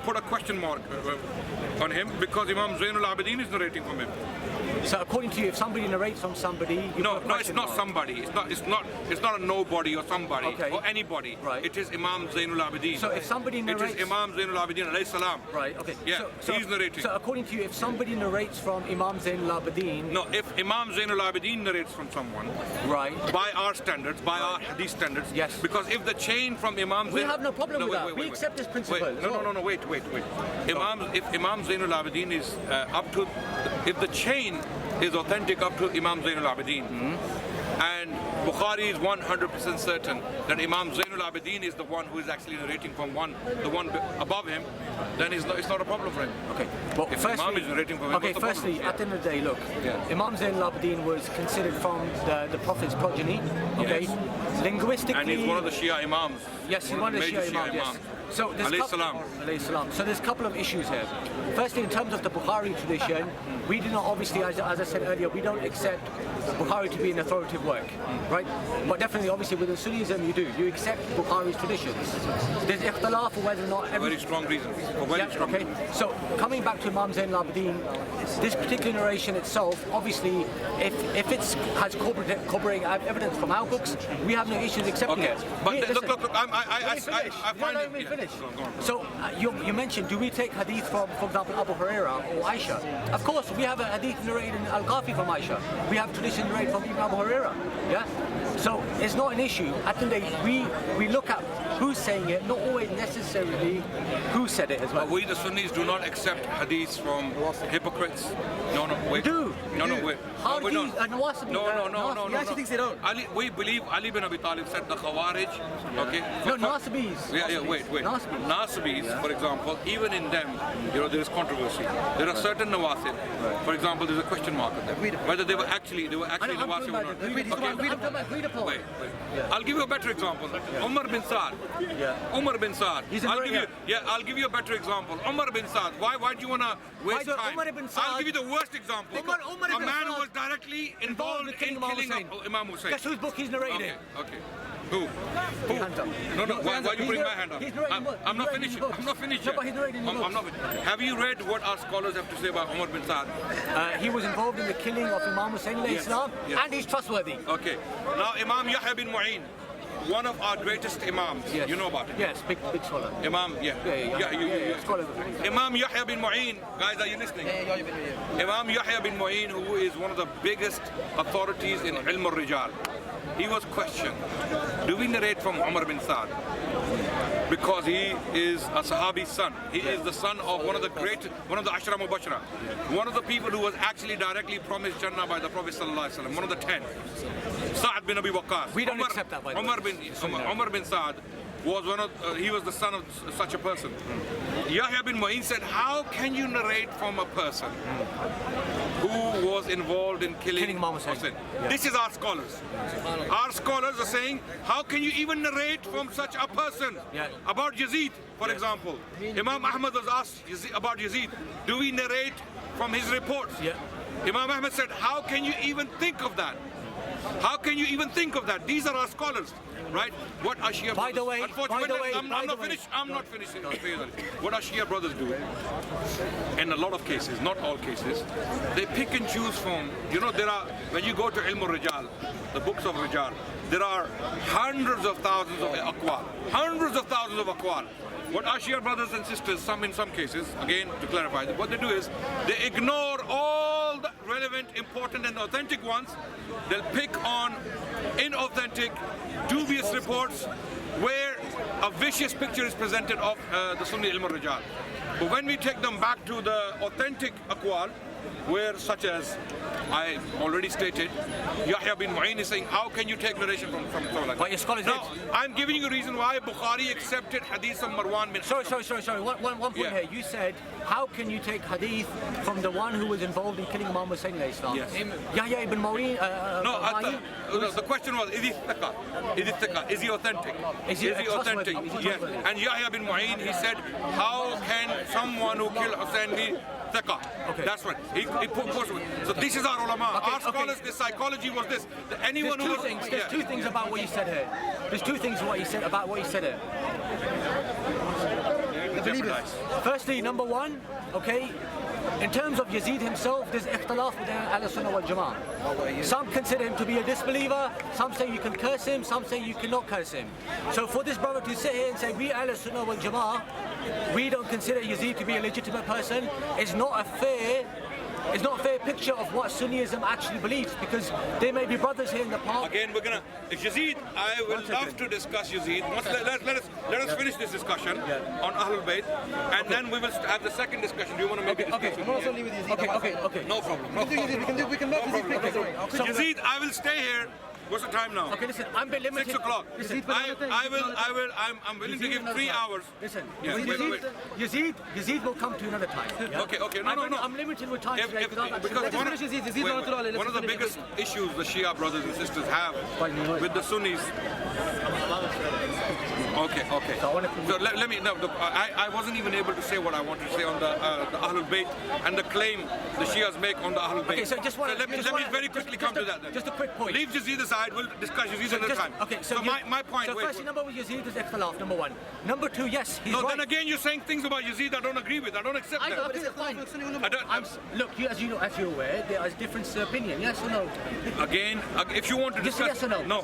put a question mark on him because Imam Zainul Abidin is narrating from him. So according to you, if somebody narrates from somebody, no, it's not somebody. It's not a nobody or somebody or anybody. Right. It is Imam Zainul Abidin. So if somebody narrates, it is Imam Zainul Abidin alayhi salam. Right. Okay. Yeah. So he's narrating. So according to you, if somebody narrates from Imam Zainul Abidin, no, if Imam Zainul Abidin narrates from someone, right, by our standards, by our hadith standards, yes. Because if the chain from Imam, we have no problem with that. We accept this principle. No. Wait. If Imam Zainul Abidin is up to, if the chain is authentic up to Imam Zainul Abidin, and Bukhari is 100% certain that Imam Zainul Abidin is the one who is actually narrating from the one above him, then it's not a problem for him. Okay. Well, if firstly, Imam is narrating from him, okay. Firstly, at the end of the day, look, Imam Zainul Abidin was considered from the Prophet's progeny. Okay. Yes. Linguistically, and he's one of the Shia Imams. Yes, he's one of the Shia Imams. Yes. So there's So there's a couple of issues here. Firstly, in terms of the Bukhari tradition, we do not obviously, as I said earlier, we don't accept Bukhari to be an authoritative work, right? But definitely, obviously, within Sunnism, you do. You accept Bukhari's traditions. There's ikhtilaf for whether or not very strong reasons. Okay. So coming back to Imam Zainul Abidin, this particular narration itself, obviously, if it has corroborating evidence from our books, we have no issues accepting it. But look, I find it. So you mentioned, do we take hadith from, for example, Abu Huraira or Aisha? Of course, we have a hadith narrated in Al-Ghafi from Aisha. We have tradition narrated from even Abu Huraira. Yeah. So it's not an issue. At the end of the day, we look at who's saying it, not always necessarily who said it as well. But we the Sunnis do not accept hadiths from hypocrites. No, wait. We do. No, wait. No. He actually thinks they don't. We believe Ali bin Abi Talib said the Khawarij. Okay. No, Nasibis. Wait. Nasibis, for example, even in them, there is controversy. There are certain Nawasib. For example, there's a question mark on them. Whether they were actually Nawasib or not. Wait. I'll give you a better example. Umar bin Saad. Umar bin Saad. I'll give you a better example. Umar bin Saad. Why do you want to waste time? I'll give you the worst example. A man who was directly involved in killing Imam Hussein. Guess whose book he's narrating? Okay. Who? No. Why you bring my hand up? I'm not finishing. No, but he's narrating the books. Have you read what our scholars have to say about Umar bin Saad? He was involved in the killing of Imam Hussein and he's trustworthy. Okay. Now Imam Yahya bin Mu'in, one of our greatest imams. Yes. You know about him? Yes, big scholar. Imam, Scholar. Imam Yahya bin Mu'in, guys, are you listening? Imam Yahya bin Mu'in, who is one of the biggest authorities in Ilm al-Rijal, he was questioned, do we narrate from Umar bin Saad? Because he is a Sahabi's son. He is the son of one of the Ashra Mubashara. One of the people who was actually directly promised Jannah by the Prophet ﷺ, one of the 10. Sa'ad bin Abi Waqqas. We don't accept that, by the way. Umar bin Saad was he was the son of such a person. Yahya bin Mu'in said, how can you narrate from a person who was involved in killing Imam Hussein? This is our scholars. Our scholars are saying, how can you even narrate from such a person? About Yazid, for example. Imam Ahmad was asked about Yazid, do we narrate from his reports? Imam Ahmad said, how can you even think of that? How can you even think of that? These are our scholars, right? What our Shia brothers, unfortunately, I'm not finishing. What our Shia brothers do, in a lot of cases, not all cases, they pick and choose from, when you go to Ilm al-Rijal, the books of Rijal, there are hundreds of thousands of aqwal. What our Shia brothers and sisters, in some cases, again, to clarify, what they do is, they ignore all the relevant, important and authentic ones. They'll pick on inauthentic, dubious reports where a vicious picture is presented of the Sunni Ilm al-Rijal. But when we take them back to the authentic aqwal, where such as I already stated, Yahya bin Mu'in is saying, how can you take narration from someone like that? But your scholars now, I'm giving you a reason why Bukhari accepted hadith of Marwan bin Sorry. One point here. You said, how can you take hadith from the one who was involved in killing Imam Hussein alayhi salam? Yes. Yahya ibn Mu'in. The question was, is he thiqa? Is he authentic? Is he authentic? Yes. And Yahya bin Mu'in, he said, how can someone who killed Hussein be thiqa? Okay. That's right. He put so this is our ulama. Our scholars, the psychology was this. Anyone who was... There's two things about what you said here. There's two things about what you said here. jeopardized? Firstly, number one, okay, in terms of Yazid himself, there's ikhtilaf within Ahl-Sunnah wal Jama'ah. Some consider him to be a disbeliever, some say you can curse him, some say you cannot curse him. So for this brother to sit here and say, we Ahl-Sunnah wal Jama'ah, we don't consider Yazid to be a legitimate person, is not a fair picture of what Sunnism actually believes, because there may be brothers here in the park. Again, we're gonna. If Yazid, I will love to discuss Yazid. Let us finish this discussion on Ahlul Bayt, and then we will have the second discussion. Do you want to make a discussion? Okay. No problem. We can make Yazid. Yazid, I will stay here. What's the time now? Okay, listen, I'm a bit limited. 6 o'clock. I'm willing to give 3 hours. Listen, Yeah, wait. Yazid will come to another time. Yeah? Okay, no. I'm limited with time today Because one of the biggest issues the Shia brothers and sisters have with the Sunnis. Okay. So let me. No, I wasn't even able to say what I wanted to say on the Ahlul Bayt and the claim the Shias make on the Ahlul Bayt. Okay, so let me very quickly come to that then. Just a quick point. Leave Yazid aside. We'll discuss Yazid another time. Okay, so my point. So firstly, number one, Yazid is ikhtilaf, number one. Number two, yes, he's right. No, then again, you're saying things about Yazid I don't agree with. I don't accept that. Okay, fine. Look, as you're aware, there is difference of opinion. Yes or no? Again, if you want to discuss, yes or no? No.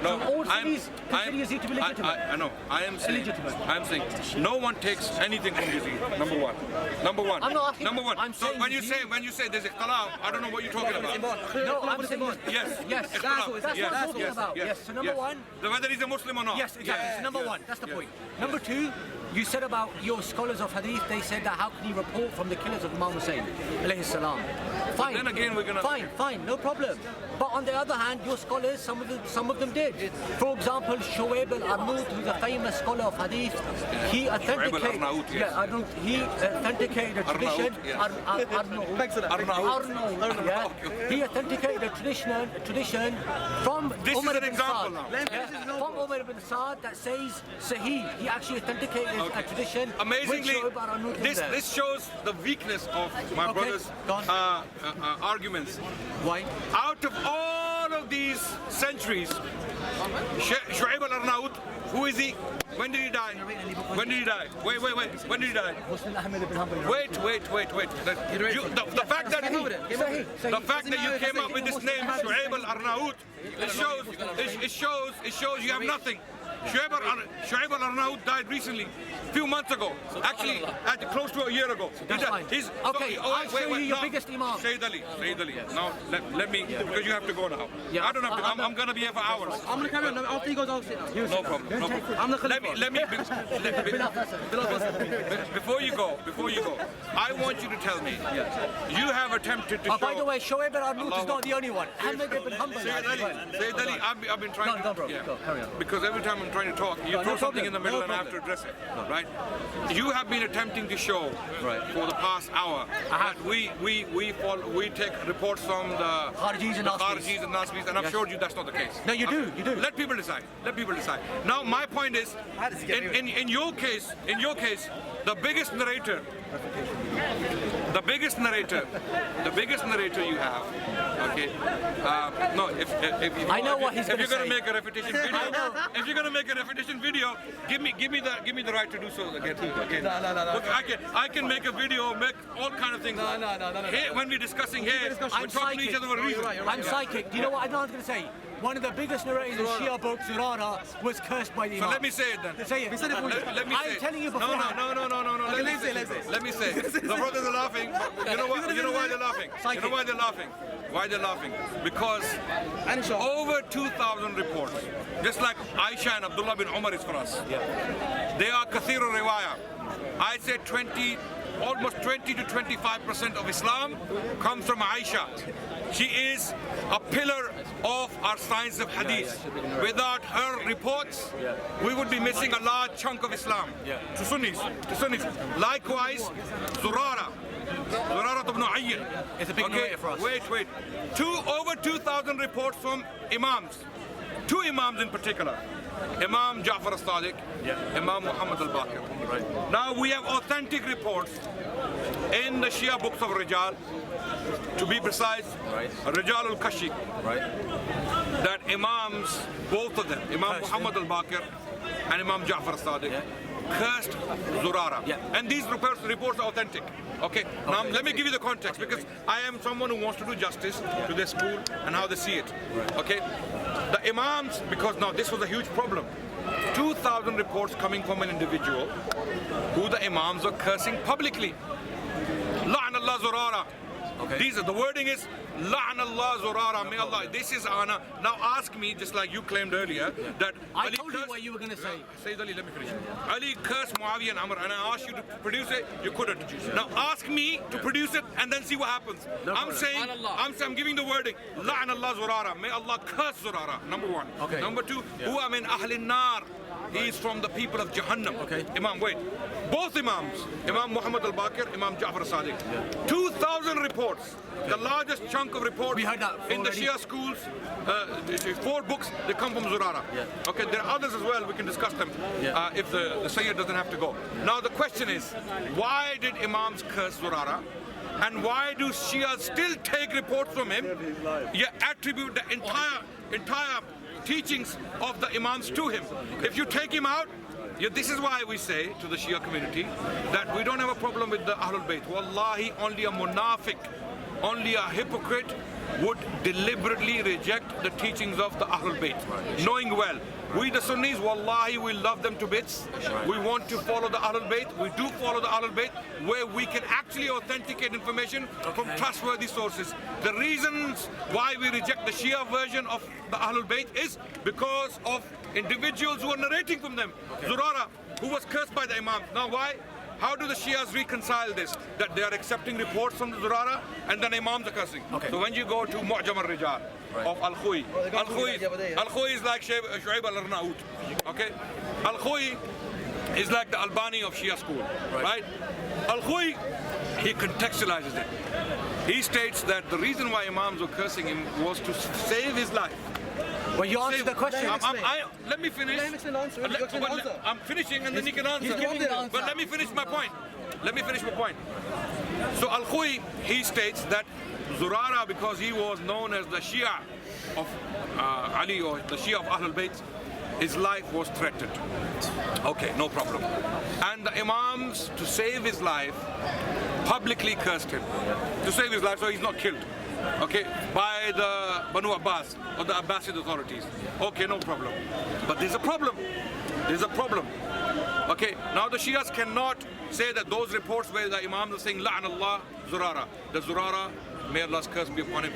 So all Sunnis consider Yazid to be legitimate. I know. I am saying no one takes anything from Yazid. Number one. I'm not asking. Number one. I'm so saying when you say there's ikhtilaf, I don't know what you're talking about. No, I'm saying Yes. That's what I'm talking about. Yes. So number one. Whether he's a Muslim or not. Yes, exactly. So number one. That's the point. Number two. You said about your scholars of hadith, they said that how can you report from the killers of Imam Hussein, alayhi salam. Fine. Then again we're gonna... Fine, no problem. But on the other hand, your scholars, some of them did. For example, Shu'aib al-Arnaut, who's a famous scholar of hadith, he authenticated a tradition. Arnaut. He authenticated a tradition from Umar ibn Sa'd. From Umar ibn Sa'd that says Sahih. He actually authenticated a tradition. Amazingly, this shows the weakness of my brother's arguments. Why? Out of all of these centuries, Shu'aib al-Arnaut, who is he? When did he die? Wait. When did he die? Wait. The fact that you came up with this name, Shu'aib al-Arnaut, it shows you have nothing. Shu'aib al-Arnaut died recently, a few months ago. Actually, close to a year ago. That's fine. I'll show you your biggest imam. Sayid Ali. Now, let me, because you have to go now. Yeah. I don't have to, I'm going to be here for hours. I'm going to carry on. After he goes, I'll sit down. No problem. Let me, before you go, I want you to tell me, you have attempted to show... by the way, Shu'aib al-Arnaut is not the only one. Ahmed ibn Hanbal. Sayid Ali, I've been trying to... Go, bro. Go, carry on. Because every time I'm trying to talk, you throw something in the middle and I have to address it, right? You have been attempting to show for the past hour that we take reports from the Kharijis and Nasbis, and I've showed you that's not the case. No, you do. Let people decide. Now, my point is, in your case, the biggest narrator you have, okay? No, if you're going to make a repetition video, give me the right to do so again. Okay? No. Look, I can make a video, make all kind of things. No. Here, when we're discussing here, we're talking to each other for a reason. I'm psychic. Do you know what Adnan's going to say? One of the biggest narrators in Shia book, Zurara, was cursed by the Imam. So let me say it then. Say it. Let me say I'm telling you before. No. Let me say. The brothers are laughing. You know why they're laughing? Why they're laughing? Because over 2,000 reports, just like Aisha and Abdullah bin Umar is for us. They are kathirul riwayah. I'd say almost 20 to 25% of Islam comes from Aisha. She is a pillar of our science of hadith. Without her reports, we would be missing a large chunk of Islam to Sunnis. Likewise, Zurara ibn Ayyan. It's a big narrator for us. Wait. Over 2,000 reports from Imams. Two Imams in particular. Imam Ja'far al-Sadiq, Imam Muhammad al-Baqir. Right. Now we have authentic reports in the Shia books of Rijal, to be precise, Rijal al-Kashi, that Imams, both of them, Imam Muhammad al-Baqir and Imam Ja'far al-Sadiq, cursed Zurara. Yeah. And these reports are authentic. Okay, now let me give you the context, because I am someone who wants to do justice to their school and how they see it. Okay, the Imams, because now this was a huge problem. 2,000 reports coming from an individual who the Imams are cursing publicly. La'an Allah Zurara. Okay. The wording is La'an Allah Zurara. May Allah. This is Ana. Now ask me, just like you claimed earlier, that I Ali told you what you were going to say. Sayyid Ali, let me finish. Ali cursed Muawiyah and Amr, and I asked you to produce it. You couldn't. Now ask me to produce it and then see what happens. I'm giving the wording. La'an Allah Zurara. May Allah curse Zurara. Number one. Okay. Number two. Huwa min ahlin nar. He is from the people of Jahannam. Okay. Imam, wait. Both Imams, Imam Muhammad al-Baqir, Imam Ja'far al-Sadiq. 2,000 reports. The largest chunk of reports we heard that in the already. Shia schools, 4 books, they come from Zurara. Yeah. Okay, there are others as well, we can discuss them if the Sayyid doesn't have to go. Now the question is, why did Imams curse Zurara? And why do Shia still take reports from him, yet attribute the entire teachings of the Imams to him? If you take him out, this is why we say to the Shia community that we don't have a problem with the Ahlul Bayt. Wallahi, only a munafiq, only a hypocrite would deliberately reject the teachings of the Ahlul Bayt, knowing well. We the Sunnis, wallahi, we love them to bits. We want to follow the Ahlul Bayt. We do follow the Ahlul Bayt where we can actually authenticate information from trustworthy sources. The reasons why we reject the Shia version of the Ahlul Bayt is because of individuals who are narrating from them. Zurara, who was cursed by the Imam. Now why? How do the Shias reconcile this? That they are accepting reports from the Zurara and then Imams are cursing. So when you go to Mu'jam al-Rijal of Al-Khuy, Al-Khuy is like Shu'aib al-Arnaut. Okay? Al-Khuy is like the Albani of Shia school. Right? Al-Khuy, he contextualizes it. He states that the reason why Imams were cursing him was to save his life. Well, you answered the question. Let me finish. I'm finishing and then you can answer. But let me finish my point. So Al-Khuy, he states that Zurara, because he was known as the Shia of Ali or the Shia of Ahlul Bayt, his life was threatened. Okay, no problem. And the Imams, to save his life, publicly cursed him. To save his life so he's not killed. Okay, by the Banu Abbas or the Abbasid authorities. Okay, no problem. But there's a problem. Okay, now the Shias cannot say that those reports where the Imams are saying La'an Allah Zurara, the Zurara, may Allah's curse be upon him,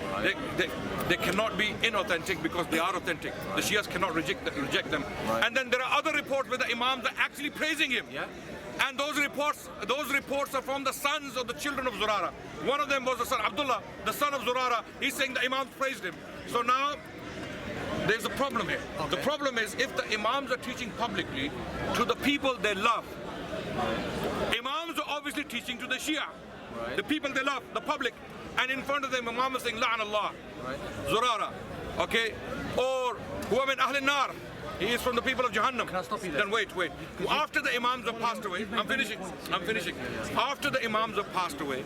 they cannot be inauthentic because they are authentic. The Shias cannot reject them. And then there are other reports where the Imams are actually praising him. And those reports are from the sons of the children of Zurara. One of them was the son Abdullah, the son of Zurara. He's saying the Imams praised him. So now there's a problem here. The problem is if the Imams are teaching publicly to the people they love. Imams are obviously teaching to the Shia, the people they love, the public. And in front of them, Imam is saying La'an Allah, Zurara. Okay? Or huwa min ahlin nar. He is from the people of Jahannam. Can I stop you there? Then wait. After the Imams have passed away, I'm finishing. After the Imams have passed away,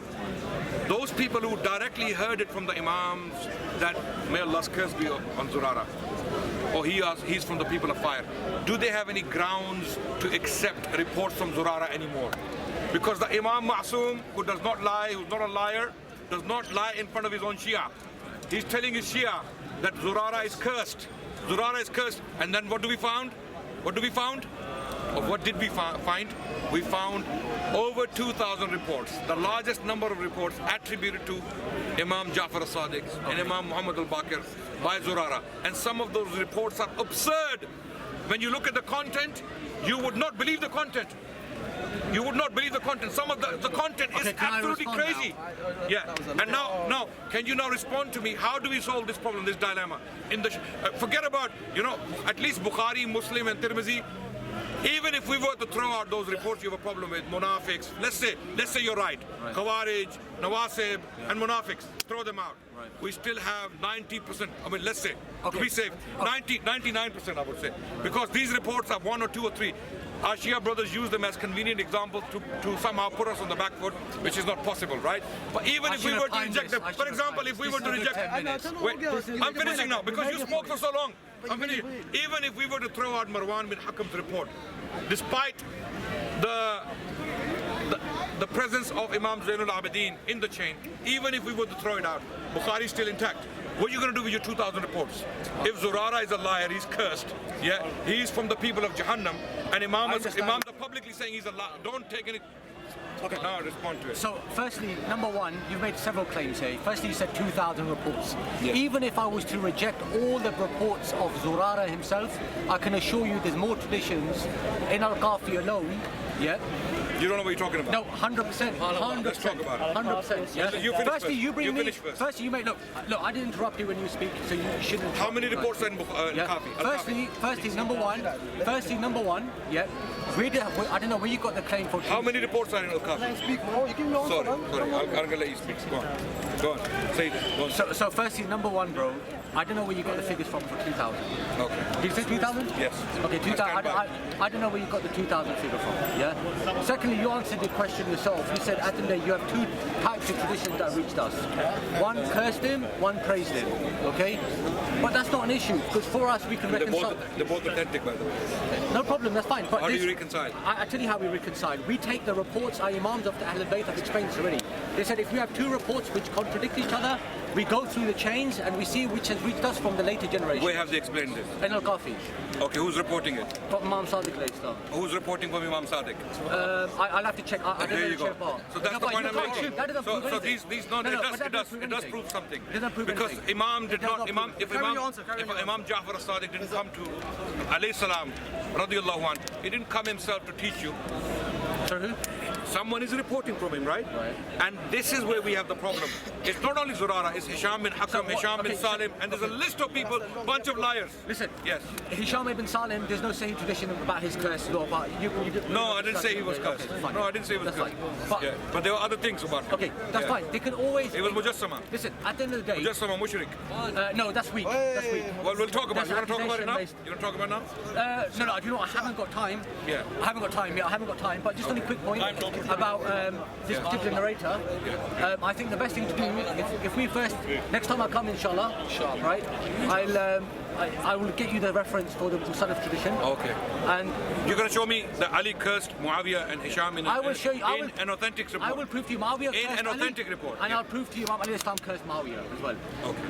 those people who directly heard it from the Imams that may Allah's curse be on Zurara, or he's from the people of fire, do they have any grounds to accept reports from Zurara anymore? Because the Imam Ma'soom, who does not lie, who's not a liar, does not lie in front of his own Shia. He's telling his Shia that Zurara is cursed. Zurara is cursed. And then what do we found? Or what did we find? We found over 2,000 reports, the largest number of reports attributed to Imam Ja'far al-Sadiq and Imam Muhammad al-Baqir by Zurara. And some of those reports are absurd. When you look at the content, you would not believe the content. Some of the content is absolutely crazy. And now, can you now respond to me? How do we solve this problem, this dilemma? Forget about, at least Bukhari, Muslim, and Tirmidhi. Even if we were to throw out those reports you have a problem with, munafiqs, let's say you're right. Khawarij, Nawasib, and munafiqs, throw them out. We still have 90%, let's say, to be safe, 99% I would say. Because these reports have 1 or 2 or 3. Our Shia brothers use them as convenient examples to somehow put us on the back foot, which is not possible, right? But even if we were to reject them, for example, if we were to reject them, wait, I'm finishing now because you spoke for so long. I'm finishing. Even if we were to throw out Marwan bin Hakam's report, despite the presence of Imam Zainul Abidin in the chain, even if we were to throw it out, Bukhari is still intact. What are you going to do with your 2,000 reports? If Zurara is a liar, he's cursed. Yeah, he's from the people of Jahannam, and Imam is publicly saying he's a liar. Don't take any. Okay, now respond to it. So, firstly, number one, you've made several claims here. Firstly, you said 2,000 reports. Yeah. Even if I was to reject all the reports of Zurara himself, I can assure you there's more traditions in Al-Qafi alone. Yeah. You don't know what you're talking about. No, 100%. 100%. Let's talk about it. 100%. Yeah. You finish Firstly, first. you bring You me. finish first. Firstly, you make look. I didn't interrupt you when you speak, so you shouldn't. How many reports are in Yeah. Al-Qafi? Firstly, number one. Yeah. I don't know where you got the claim for. How many reports are in Al-Qafi? Speak, bro. You give me answer, Sorry, man. I'm going to let you speak. Go on. Say it. Go on. So firstly, number one, bro. I don't know where you got the figures from for 2,000. Okay. Did you say 2,000? Yes. Okay, 2,000. I don't know where you got the 2,000 figure from. Yeah. Secondly, you answered the question yourself. You said at the end of the day you have two types of traditions that reached us. One cursed him, one praised him. Okay. But that's not an issue because for us we can reconcile. They're both authentic, by the way. No problem. That's fine. But How do you reconcile? I tell you how we reconcile. We take the reports our Imams of the Ahlul Bayt have explained this already. They said if you have two reports which contradict each other, we go through the chains and we see which has reached us from the later generation. Where have they explained this? In Al-Qafi. Okay, who's reporting it? From Imam Sadiq alayhi salam. Who's reporting from Imam Sadiq? I'll have to check. I don't There know you the go. chain part. So that's the point I'm making. That doesn't prove So anything. these No, but it that doesn't does anything. prove something. It doesn't prove Because anything. Imam did It does not not Imam prove if Carry Imam your answer, carry if your Imam Ja'far as-Sadiq didn't come to alayhi salam radiyallahu anh, he didn't come himself to teach you. Sorry, who? Someone is reporting from him, right? And this is where we have the problem. It's not only Zurara, it's Hisham bin Hakam, Hisham bin Salim, and there's a list of people, bunch of liars. Listen. Yes. Hisham ibn Salim, there's no Sahih tradition about his curse law, but No, I didn't say he was cursed. Okay, fine. No, I didn't say he was That's cursed. fine. But, Yeah. But there were other things about him. okay, that's Yeah. fine. They can always. He was Mujassama. Listen, at the end of the day. Mujassama, mushrik. No, that's weak. That's weak. Well, we'll talk about it. That's You want to talk about it now? accusation-based. You want to talk about it now? No, you know what? I haven't got time. Yeah. I haven't got time. But just on a quick point about this particular narrator. I think the best thing to do, if we first, next time I come, inshallah, right? I will get you the reference for the Salaf tradition. Okay. And You're going to show me that Ali cursed Muawiyah and Hisham in I will show you. in an authentic report. I will prove to you Muawiyah In cursed an Ali, authentic report, and yeah. I'll prove to you Imam Ali Islam cursed Muawiyah as well. Okay.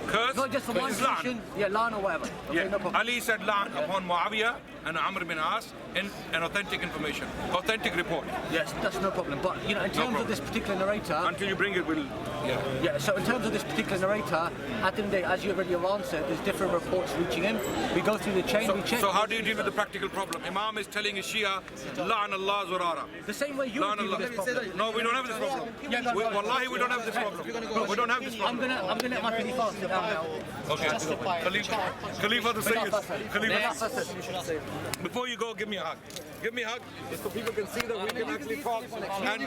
Curse? Not just from one It's La'an. tradition. Yeah, La'an or whatever. Okay, Yeah. no problem. Ali said La'an upon Muawiyah and Amr bin As in an authentic information, authentic report. Yes, that's no problem. But in terms problem. of this particular narrator. Until you bring it, we'll. Yeah. Yeah, so in terms of this particular narrator, at the end of the day, as you already have answered, there's different reports reaching him. We go through the chain, we check. So how do you deal with the practical problem? Imam is telling his Shia, La'an Allah Zurara. The same way you La'an deal with this Allah. problem. No, we don't have this problem. Yeah, no, Wallahi, we don't have this problem. No, we don't have this I'm problem. gonna let my Khalifa sit down now. Okay. Khalifa the Sayyid. Khalifa. Khalifa. Before you go, give me a hug. Give me a hug so people can see that we can actually talk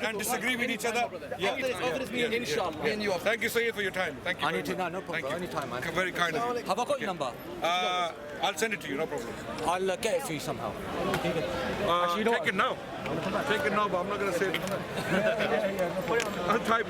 and disagree with each other. Yeah. Inshallah. Me and you are. Thank you, Sayyid, for your time. Thank you. I need to very know, no much. problem. Thank you. Anytime, man. Very kind of you. Have I got your number? I'll send it to you, no problem. I'll get it for you somehow. Take it now. Take it now, but I'm not going to say it. I'll type it.